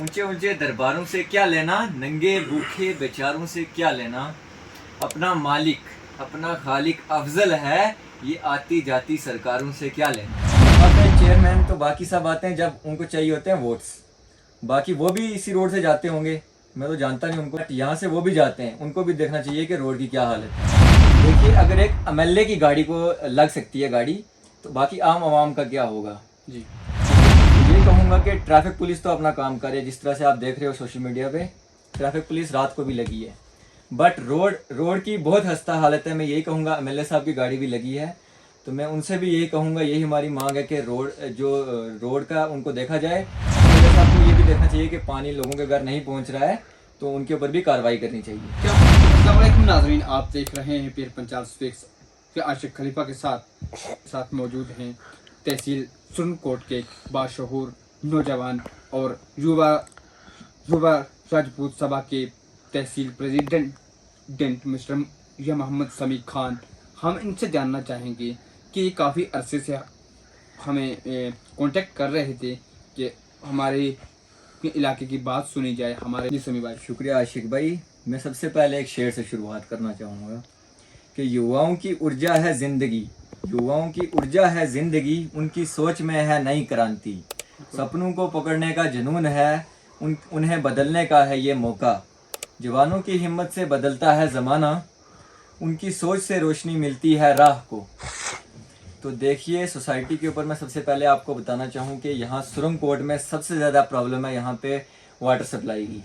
ऊंचे ऊंचे दरबारों से क्या लेना, नंगे भूखे बेचारों से क्या लेना। अपना मालिक अपना खालिक अफजल है, ये आती जाती सरकारों से क्या लेना। आते हैं चेयरमैन तो बाकी सब आते हैं जब उनको चाहिए होते हैं वोट्स। बाकी वो भी इसी रोड से जाते होंगे, मैं तो जानता नहीं उनको। यहाँ से वो भी जाते हैं, उनको भी देखना चाहिए कि रोड की क्या हालत है। देखिए, अगर एक एमएलए की गाड़ी को लग सकती है गाड़ी, तो बाकी आम आवाम का क्या होगा जी। ये कहूँगा कि ट्रैफिक पुलिस तो अपना काम करे। जिस तरह से आप देख रहे हो सोशल मीडिया पे, ट्रैफिक पुलिस रात को भी लगी है, बट रोड की बहुत खस्ता हालत है। मैं यही कहूँगा, एमएलए साहब की गाड़ी भी लगी है, तो मैं उनसे भी यही कहूँगा, यही हमारी मांग है कि रोड का उनको देखा जाए। एमएलए साहब को ये भी देखना चाहिए कि पानी लोगों के घर नहीं पहुँच रहा है, तो उनके ऊपर भी कार्रवाई करनी चाहिए। अस्सलाम वालेकुम नाज़रीन, आप देख रहे हैं पीर पंचाल स्पीक्स के आशिक खलीफा के साथ मौजूद हैं तहसील सुरनकोट के बाशहूर नौजवान और युवा राजपूत सभा के तहसील प्रेसिडेंट मिस्टर या मोहम्मद समीर खान। हम इनसे जानना चाहेंगे कि ये काफ़ी अरसे से हमें कांटेक्ट कर रहे थे कि हमारे इलाके की बात सुनी जाए। हमारे जी समी भाई। शुक्रिया आशिक भाई। मैं सबसे पहले एक शेर से शुरुआत करना चाहूँगा कि युवाओं की ऊर्जा है ज़िंदगी, युवाओं की ऊर्जा है ज़िंदगी, उनकी सोच में है नई क्रांति। सपनों को पकड़ने का जुनून है, उन्हें बदलने का है ये मौका। जवानों की हिम्मत से बदलता है ज़माना, उनकी सोच से रोशनी मिलती है राह को। तो देखिए, सोसाइटी के ऊपर मैं सबसे पहले आपको बताना चाहूँ कि यहाँ सुरंगकोट में सबसे ज़्यादा प्रॉब्लम है यहाँ पे वाटर सप्लाई की।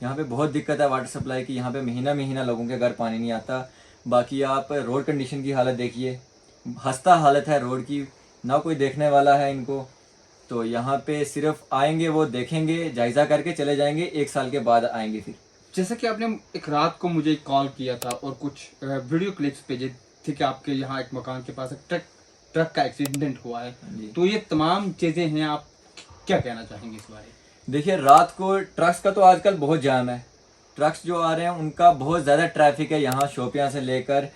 यहाँ पे बहुत दिक्कत है वाटर सप्लाई की। यहाँ पे महीना महीना लोगों के घर पानी नहीं आता। बाकी आप रोड कंडीशन की हालत देखिए, खस्ता हालत है रोड की, ना कोई देखने वाला है इनको। तो यहाँ पे सिर्फ आएंगे, वो देखेंगे, जायज़ा करके चले जाएंगे, 1 साल के बाद आएंगे फिर। जैसा कि आपने एक रात को मुझे कॉल किया था और कुछ वीडियो क्लिप्स भेजे थे कि आपके यहाँ एक मकान के पास एक ट्रक का एक्सीडेंट हुआ है, तो ये तमाम चीज़ें हैं, आप क्या कहना चाहेंगे इस बारे में? देखिए, रात को ट्रक्स का तो आजकल बहुत जाम है। ट्रक्स जो आ रहे हैं उनका बहुत ज़्यादा ट्रैफिक है। यहाँ शोपियाँ से लेकर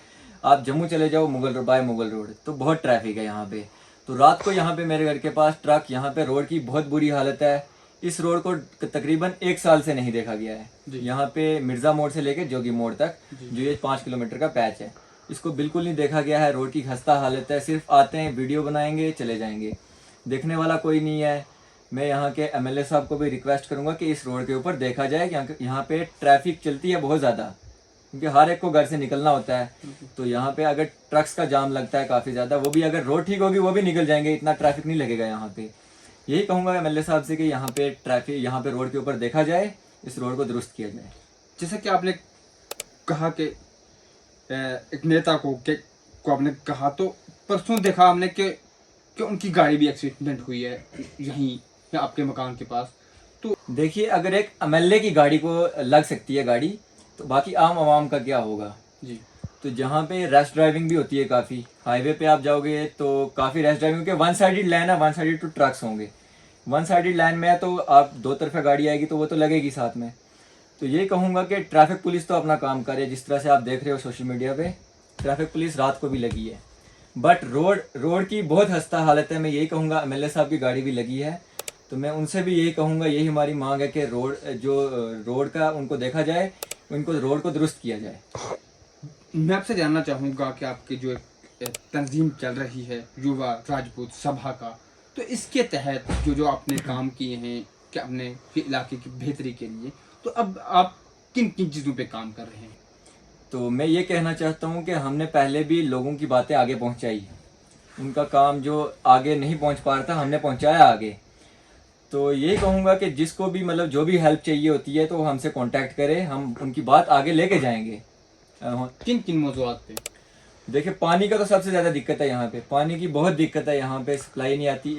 आप जम्मू चले जाओ, मुगल रोड, तो बहुत ट्रैफिक है यहाँ पे। तो रात को यहाँ पे मेरे घर के पास ट्रक, यहाँ पे रोड की बहुत बुरी हालत है। इस रोड को तकरीबन 1 साल से नहीं देखा गया है। यहाँ पे मिर्ज़ा मोड़ से लेकर जोगी मोड़ तक जो ये 5 किलोमीटर का पैच है, इसको बिल्कुल नहीं देखा गया है। रोड की खस्ता हालत है, सिर्फ आते हैं, वीडियो बनाएंगे, चले जाएंगे, देखने वाला कोई नहीं है। मैं यहाँ के एमएलए साहब को भी रिक्वेस्ट करूँगा कि इस रोड के ऊपर देखा जाए कि यहाँ पे ट्रैफिक चलती है बहुत ज़्यादा, क्योंकि हर एक को घर से निकलना होता है। तो यहाँ पे अगर ट्रक्स का जाम लगता है काफ़ी ज़्यादा, वो भी अगर रोड ठीक होगी वो भी निकल जाएंगे, इतना ट्रैफिक नहीं लगेगा यहाँ पे। यही कहूँगा एमएलए साहब से कि यहाँ पे ट्रैफिक, यहाँ पे रोड के ऊपर देखा जाए, इस रोड को दुरुस्त किया जाए। जैसे कि आपने कहा कि एक नेता को आपने कहा, तो परसों देखा हमने कि उनकी गाड़ी भी एक्सीडेंट हुई है यहीं आपके मकान के पास। तो देखिए, अगर एक एमएलए की गाड़ी को लग सकती है गाड़ी, तो बाकी आम आवाम का क्या होगा जी। तो जहाँ पे रैश ड्राइविंग भी होती है काफ़ी, हाईवे पे आप जाओगे तो काफ़ी रैश ड्राइविंग के 1 साइडेड लाइन है, 1 साइडेड टू ट्रक्स होंगे। 1 साइडेड लाइन में है तो आप 2 तरफा गाड़ी आएगी तो वो तो लगेगी साथ में। तो ये कहूँगा कि ट्रैफिक पुलिस तो अपना काम करे। जिस तरह से आप देख रहे हो सोशल मीडिया पे, ट्रैफिक पुलिस रात को भी लगी है, बट रोड की बहुत खस्ता हालत है। मैं यही कहूँगा, एमएलए साहब की गाड़ी भी लगी है, तो मैं उनसे भी यही कहूँगा, यही हमारी मांग है कि रोड का उनको देखा जाए, उनको रोड को दुरुस्त किया जाए। मैं आपसे जानना चाहूँगा कि आपकी जो एक तंजीम चल रही है युवा राजपूत सभा का, तो इसके तहत जो आपने काम किए हैं कि अपने इलाके की बेहतरी के लिए, तो अब आप किन किन चीज़ों पे काम कर रहे हैं? तो मैं ये कहना चाहता हूँ कि हमने पहले भी लोगों की बातें आगे पहुँचाई, उनका काम जो आगे नहीं पहुँच पा रहा था हमने पहुँचाया आगे। तो यही कहूँगा कि जिसको भी मतलब जो भी हेल्प चाहिए होती है तो हमसे कांटेक्ट करे, हम उनकी बात आगे लेके जाएंगे। किन किन मौजूद पे? देखिए, पानी का तो सबसे ज़्यादा दिक्कत है यहाँ पे, पानी की बहुत दिक्कत है यहाँ पे। सप्लाई नहीं आती,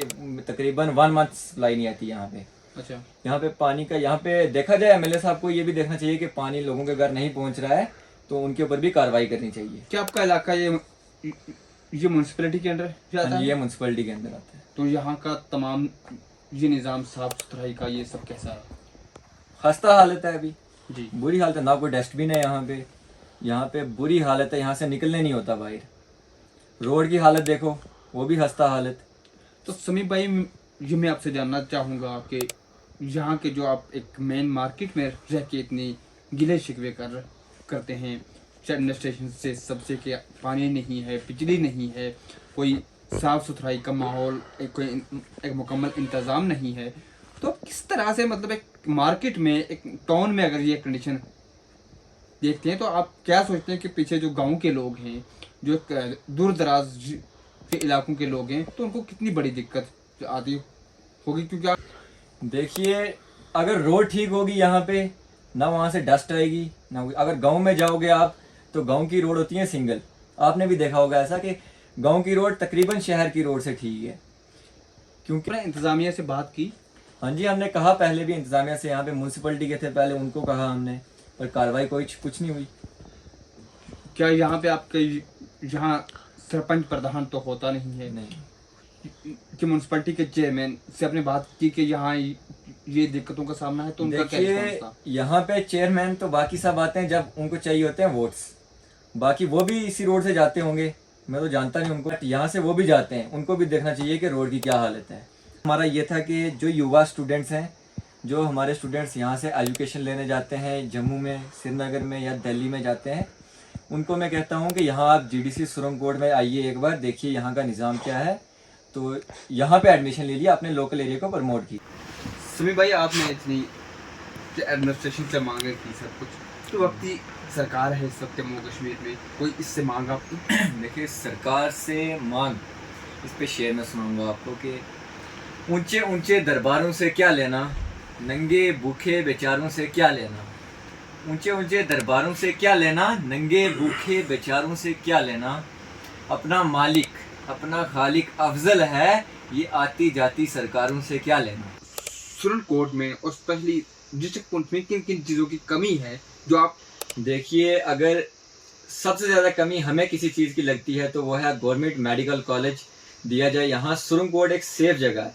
तकरीबन 1 मंथ सप्लाई नहीं आती यहाँ पे। अच्छा, यहाँ पे पानी का, यहाँ पे देखा जाए, एमएलए साहब को ये भी देखना चाहिए कि पानी लोगों के घर नहीं पहुँच रहा है, तो उनके ऊपर भी कार्रवाई करनी चाहिए। क्या आपका इलाका ये म्यूनसिपैलिटी के अंदर जाता है? ये म्यूनसिपैलिटी के अंदर आता है। तो यहाँ का तमाम ये निज़ाम साफ सुथराई का ये सब कैसा है? खस्ता हालत है अभी जी, बुरी हालत है। ना कोई डस्टबिन है यहाँ पे बुरी हालत है, यहाँ से निकलने नहीं होता बाहर। रोड की हालत देखो, वो भी खस्ता हालत। तो समीप भाई, ये मैं आपसे जानना चाहूँगा कि यहाँ के जो आप एक मेन मार्केट में रह के इतने गिले शिकवे करते हैं, चंद स्टेशन से सबसे कि पानी नहीं है, बिजली नहीं है, कोई साफ़ सुथराई का माहौल, एक मुकम्मल इंतज़ाम नहीं है, तो आप किस तरह से मतलब एक मार्केट में, एक टाउन में अगर ये कंडीशन देखते हैं तो आप क्या सोचते हैं कि पीछे जो गांव के लोग हैं, जो दूर दराज के इलाकों के लोग हैं, तो उनको कितनी बड़ी दिक्कत आती होगी? क्योंकि आप देखिए, अगर रोड ठीक होगी यहाँ पे, ना वहाँ से डस्ट आएगी ना अगर गांव में जाओगे आप तो गांव की रोड होती है सिंगल। आपने भी देखा होगा ऐसा कि गांव की रोड तकरीबन शहर की रोड से ठीक है। क्योंकि आपने इंतज़ामिया से बात की? हाँ जी, हमने कहा पहले भी इंतजामिया से, यहाँ पे म्यूनसिपलिटी के थे पहले, उनको कहा हमने, पर कार्रवाई कुछ नहीं हुई। क्या यहाँ पे आपके यहाँ सरपंच प्रधान तो होता नहीं है? नहीं। कि म्यूनसिपलिटी के चेयरमैन से आपने बात की कि यहाँ ये दिक्कतों का सामना है, तो उनका क्या देखिए, रिस्पॉन्स था? यहाँ पे चेयरमैन तो बाकी सब आते हैं जब उनको चाहिए होते हैं वोट्स, बाकी वो भी इसी रोड से जाते होंगे, मैं तो जानता नहीं उनको, यहाँ से वो भी जाते हैं, उनको भी देखना चाहिए कि रोड की क्या हालत है। हमारा ये था कि जो युवा स्टूडेंट्स हैं, जो हमारे स्टूडेंट्स यहाँ से एजुकेशन लेने जाते हैं, जम्मू में, श्रीनगर में या दिल्ली में जाते हैं, उनको मैं कहता हूँ कि यहाँ आप जीडीसी सुरंग कोट में आइए, एक बार देखिए यहाँ का निज़ाम क्या है, तो यहाँ पे एडमिशन ले लिया, अपने लोकल एरिया को प्रमोट की। समी भाई, आपने इतनी एडमिनिस्ट्रेशन से मांगे थी सब कुछ, तो वक्त की सरकार है इस वक्त जम्मू कश्मीर में, कोई इससे मांग आपकी? देखिए, सरकार से मांग, इस पे शेर में सुनाऊंगा आपको कि ऊंचे ऊंचे दरबारों से क्या लेना, नंगे भूखे बेचारों से क्या लेना। ऊंचे ऊंचे दरबारों से क्या लेना, नंगे भूखे बेचारों से क्या लेना। अपना मालिक, अपना खालिक अफजल है, ये आती जाती सरकारों से क्या लेना। सुरन कोट में और स्पेशली डिस्ट्रिक्ट पुंछ में किन किन चीज़ों की कमी है जो आप? देखिए, अगर सबसे ज़्यादा कमी हमें किसी चीज़ की लगती है तो वो है गवर्नमेंट मेडिकल कॉलेज दिया जाए। यहाँ सुरंग कोट एक सेफ जगह है,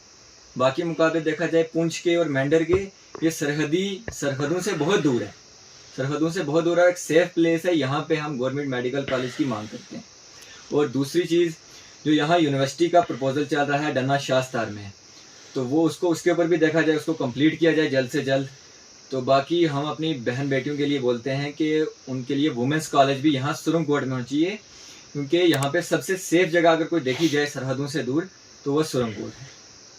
बाकी मुकाबले देखा जाए पुंछ के और मेंढर के, ये सरहदों से बहुत दूर है, सरहदों से बहुत दूर है, एक सेफ प्लेस है। यहाँ पे हम गवर्नमेंट मेडिकल कॉलेज की मांग करते हैं। और दूसरी चीज़, जो यहाँ यूनिवर्सिटी का प्रपोजल चल रहा है डन्ना शास्तार में, तो वो उसके ऊपर भी देखा जाए, उसको कंप्लीट किया जाए जल्द से जल्द। तो बाकी हम अपनी बहन बेटियों के लिए बोलते हैं कि उनके लिए वुमेंस कॉलेज भी यहाँ सुरंग कोट में होना चाहिए, क्योंकि यहाँ पे सबसे सेफ जगह अगर कोई देखी जाए सरहदों से दूर तो वह सुरंग कोट है।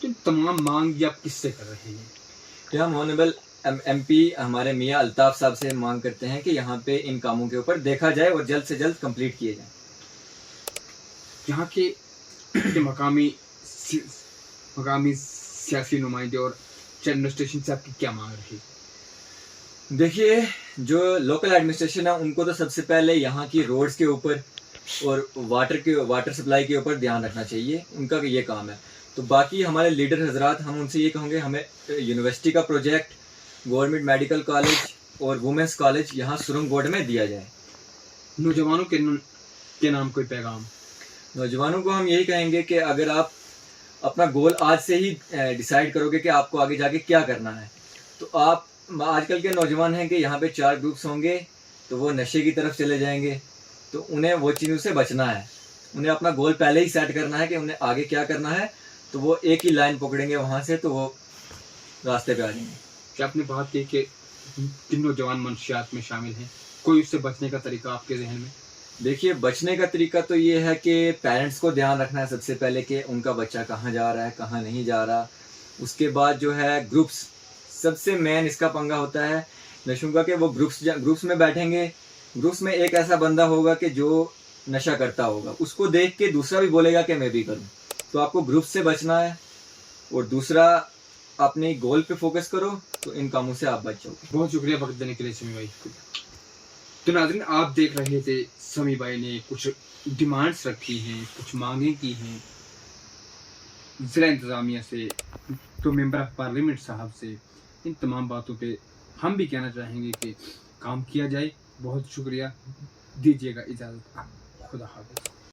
तो तमाम मांग ये आप किससे कर रहे हैं? कि हम ऑनरेबल MP हमारे मियाँ अल्ताफ साहब से मांग करते हैं कि यहाँ पे इन कामों के ऊपर देखा जाए और जल्द से जल्द कंप्लीट किए जाए। यहाँ के मकामी सियासी नुमाइंदे और एडमिनिस्ट्रेशन से आपकी क्या मांग रही? देखिए, जो लोकल एडमिनिस्ट्रेशन है उनको तो सबसे पहले यहाँ की रोड्स के ऊपर और वाटर सप्लाई के ऊपर ध्यान रखना चाहिए, उनका ये काम है। तो बाकी हमारे लीडर हजरात, हम उनसे ये कहेंगे हमें यूनिवर्सिटी का प्रोजेक्ट, गवर्नमेंट मेडिकल कॉलेज और वुमेंस कॉलेज यहाँ सुरंग कोट में दिया जाए। नौजवानों के नाम कोई पैगाम? नौजवानों को हम यही कहेंगे कि अगर आप अपना गोल आज से ही डिसाइड करोगे कि आपको आगे जाके क्या करना है, तो आप, आजकल के नौजवान हैं कि यहाँ पे 4 ग्रुप्स होंगे तो वो नशे की तरफ चले जाएंगे, तो उन्हें वो चीज़ों से बचना है। उन्हें अपना गोल पहले ही सेट करना है कि उन्हें आगे क्या करना है, तो वो एक ही लाइन पकड़ेंगे वहाँ से, तो वो रास्ते पे आ जाएंगे। क्या आपने बात की कि किन नौजवान मंशियात में शामिल हैं, कोई उससे बचने का तरीका आपके जहन में? देखिए, बचने का तरीका तो ये है कि पेरेंट्स को ध्यान रखना है सबसे पहले कि उनका बच्चा कहाँ जा रहा है, कहाँ नहीं जा रहा। उसके बाद जो है ग्रुप्स, सबसे मेन इसका पंगा होता है नशों का, कि वो ग्रुप्स में बैठेंगे, ग्रुप्स में एक ऐसा बंदा होगा कि जो नशा करता होगा, उसको देख के दूसरा भी बोलेगा कि मैं भी करूं। तो आपको ग्रुप से बचना है और दूसरा अपने गोल पे फोकस करो, तो इन कामों से आप बच जाओगे। बहुत शुक्रिया वक्त देने के लिए समी भाई। तो नाज़रीन, आप देख रहे थे समी भाई ने कुछ डिमांड्स रखी हैं, कुछ मांगे की हैं ज़िला इंतज़ामिया से, तो मेंबर ऑफ पार्लियामेंट साहब से। इन तमाम बातों पे हम भी कहना चाहेंगे कि काम किया जाए। बहुत शुक्रिया, दीजिएगा इजाज़त, खुदा हाफ़िज़।